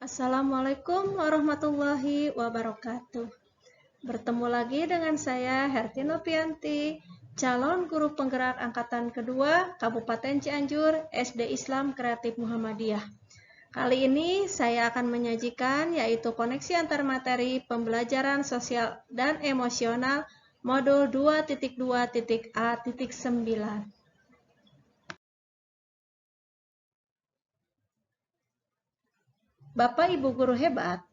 Assalamualaikum warahmatullahi wabarakatuh. Bertemu lagi dengan saya Herti Novianti, calon guru penggerak angkatan kedua Kabupaten Cianjur SD Islam Kreatif Muhammadiyah. Kali ini saya akan menyajikan yaitu koneksi antar materi pembelajaran sosial dan emosional modul 2.2.A.9. Bapak Ibu guru hebat,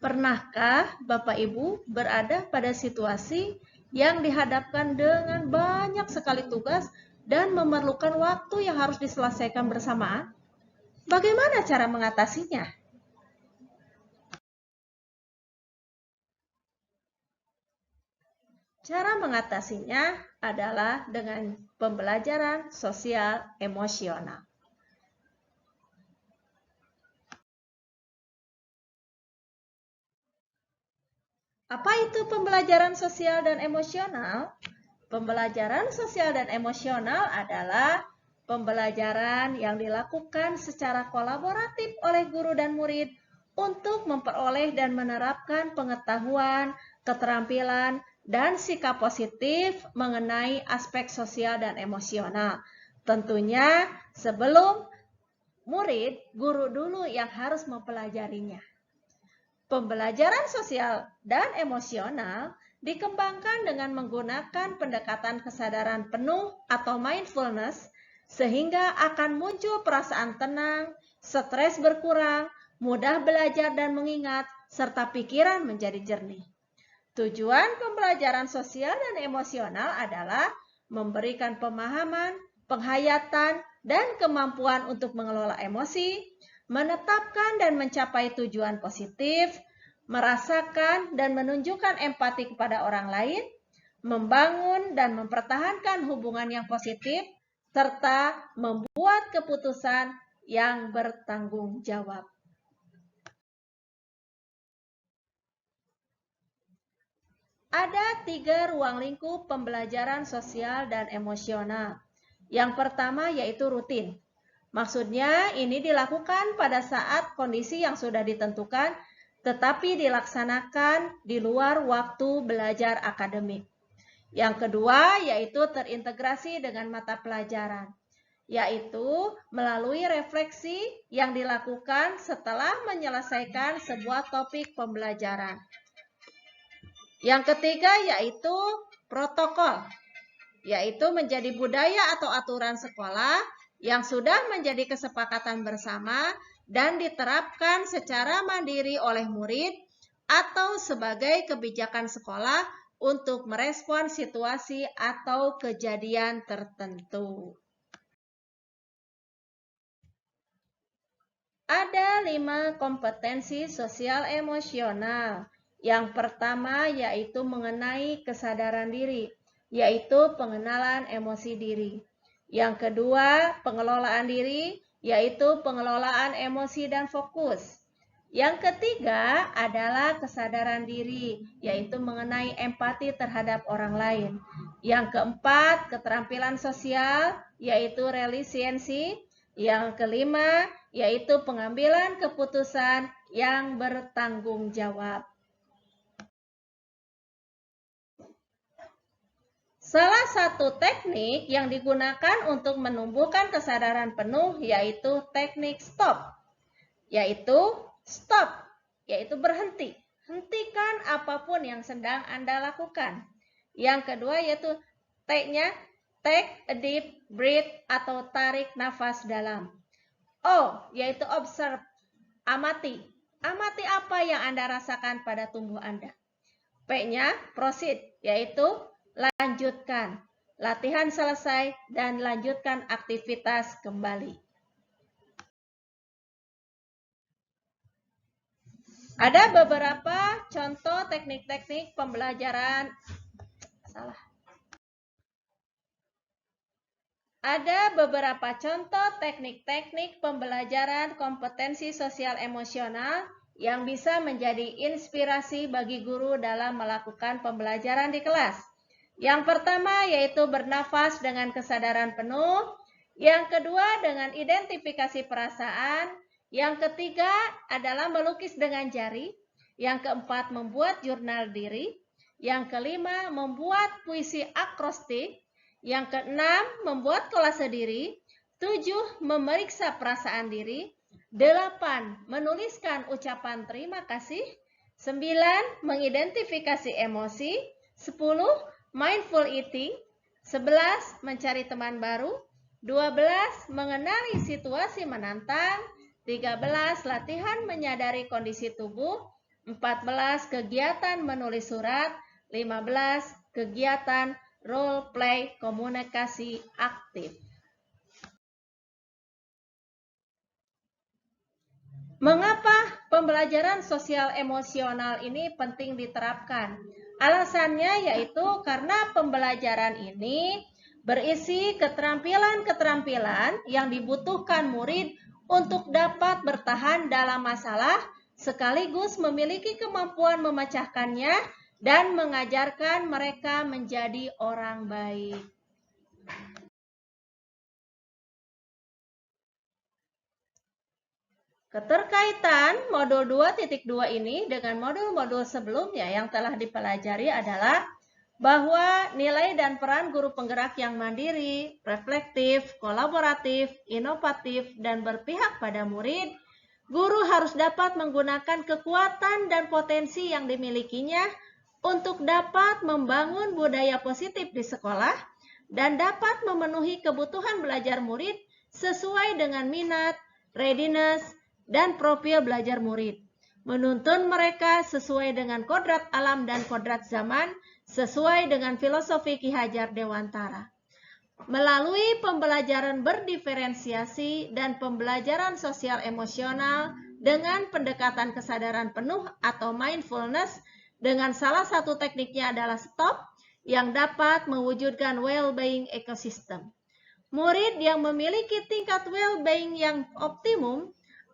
pernahkah Bapak Ibu berada pada situasi yang dihadapkan dengan banyak sekali tugas dan memerlukan waktu yang harus diselesaikan bersamaan? Bagaimana cara mengatasinya? Cara mengatasinya adalah dengan pembelajaran sosial emosional. Apa itu pembelajaran sosial dan emosional? Pembelajaran sosial dan emosional adalah pembelajaran yang dilakukan secara kolaboratif oleh guru dan murid untuk memperoleh dan menerapkan pengetahuan, keterampilan, dan sikap positif mengenai aspek sosial dan emosional. Tentunya sebelum murid, guru dulu yang harus mempelajarinya. Pembelajaran sosial dan emosional dikembangkan dengan menggunakan pendekatan kesadaran penuh atau mindfulness sehingga akan muncul perasaan tenang, stres berkurang, mudah belajar dan mengingat, serta pikiran menjadi jernih. Tujuan pembelajaran sosial dan emosional adalah memberikan pemahaman, penghayatan, dan kemampuan untuk mengelola emosi, menetapkan dan mencapai tujuan positif, merasakan dan menunjukkan empati kepada orang lain, membangun dan mempertahankan hubungan yang positif, serta membuat keputusan yang bertanggung jawab. Ada 3 ruang lingkup pembelajaran sosial dan emosional. Yang pertama yaitu rutin. Maksudnya ini dilakukan pada saat kondisi yang sudah ditentukan tetapi dilaksanakan di luar waktu belajar akademik. Yang kedua yaitu terintegrasi dengan mata pelajaran, yaitu melalui refleksi yang dilakukan setelah menyelesaikan sebuah topik pembelajaran. Yang ketiga yaitu protokol, yaitu menjadi budaya atau aturan sekolah yang sudah menjadi kesepakatan bersama dan diterapkan secara mandiri oleh murid atau sebagai kebijakan sekolah untuk merespon situasi atau kejadian tertentu. Ada 5 kompetensi sosial emosional. Yang pertama yaitu mengenai kesadaran diri, yaitu pengenalan emosi diri. Yang kedua, pengelolaan diri, yaitu pengelolaan emosi dan fokus. Yang ketiga adalah kesadaran diri, yaitu mengenai empati terhadap orang lain. Yang keempat, keterampilan sosial, yaitu resiliensi. Yang kelima, yaitu pengambilan keputusan yang bertanggung jawab. Salah satu teknik yang digunakan untuk menumbuhkan kesadaran penuh yaitu teknik stop, yaitu berhenti. Hentikan apapun yang sedang Anda lakukan. Yang kedua yaitu T-nya, take a deep breath atau tarik nafas dalam. O, yaitu observe, amati. Amati apa yang Anda rasakan pada tubuh Anda. P-nya, proceed, yaitu lanjutkan. Latihan selesai dan lanjutkan aktivitas kembali. Ada beberapa contoh teknik-teknik pembelajaran. Ada beberapa contoh teknik-teknik pembelajaran kompetensi sosial emosional yang bisa menjadi inspirasi bagi guru dalam melakukan pembelajaran di kelas. Yang pertama yaitu bernafas dengan kesadaran penuh. Yang kedua dengan identifikasi perasaan. Yang ketiga adalah melukis dengan jari. Yang keempat membuat jurnal diri. Yang kelima membuat puisi akrostik. Yang keenam membuat kolase diri. 7 memeriksa perasaan diri. 8 menuliskan ucapan terima kasih. 9 mengidentifikasi emosi. 10 mindful eating. 11 mencari teman baru. 12 mengenali situasi menantang. 13 latihan menyadari kondisi tubuh. 14 kegiatan menulis surat. 15 kegiatan role play komunikasi aktif. Mengapa pembelajaran sosial emosional ini penting diterapkan? Alasannya yaitu karena pembelajaran ini berisi keterampilan-keterampilan yang dibutuhkan murid untuk dapat bertahan dalam masalah sekaligus memiliki kemampuan memecahkannya dan mengajarkan mereka menjadi orang baik. Keterkaitan modul 2.2 ini dengan modul-modul sebelumnya yang telah dipelajari adalah bahwa nilai dan peran guru penggerak yang mandiri, reflektif, kolaboratif, inovatif, dan berpihak pada murid, guru harus dapat menggunakan kekuatan dan potensi yang dimilikinya untuk dapat membangun budaya positif di sekolah dan dapat memenuhi kebutuhan belajar murid sesuai dengan minat, readiness, dan profil belajar murid. Menuntun mereka sesuai dengan kodrat alam dan kodrat zaman, sesuai dengan filosofi Ki Hajar Dewantara. Melalui pembelajaran berdiferensiasi dan pembelajaran sosial emosional dengan pendekatan kesadaran penuh atau mindfulness, dengan salah satu tekniknya adalah STOP, yang dapat mewujudkan well-being ekosistem. Murid yang memiliki tingkat well-being yang optimum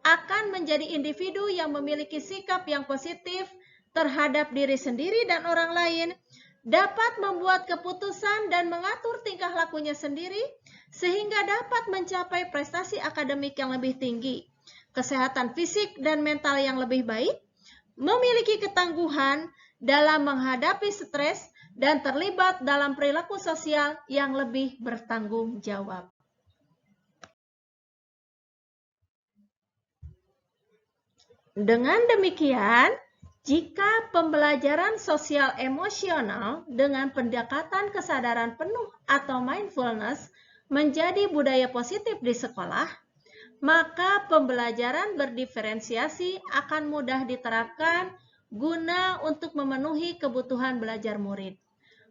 akan menjadi individu yang memiliki sikap yang positif terhadap diri sendiri dan orang lain, dapat membuat keputusan dan mengatur tingkah lakunya sendiri, sehingga dapat mencapai prestasi akademik yang lebih tinggi, kesehatan fisik dan mental yang lebih baik, memiliki ketangguhan dalam menghadapi stres, dan terlibat dalam perilaku sosial yang lebih bertanggung jawab. Dengan demikian, jika pembelajaran sosial emosional dengan pendekatan kesadaran penuh atau mindfulness menjadi budaya positif di sekolah, maka pembelajaran berdiferensiasi akan mudah diterapkan guna untuk memenuhi kebutuhan belajar murid.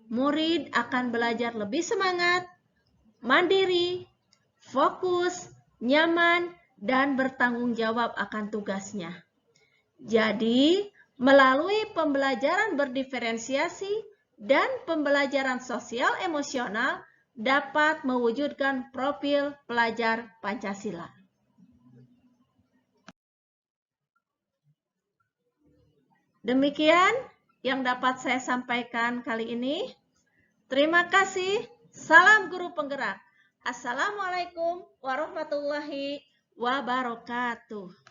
Murid akan belajar lebih semangat, mandiri, fokus, nyaman, dan bertanggung jawab akan tugasnya. Jadi, melalui pembelajaran berdiferensiasi dan pembelajaran sosial emosional dapat mewujudkan profil pelajar Pancasila. Demikian yang dapat saya sampaikan kali ini. Terima kasih. Salam guru penggerak. Assalamualaikum warahmatullahi wabarakatuh.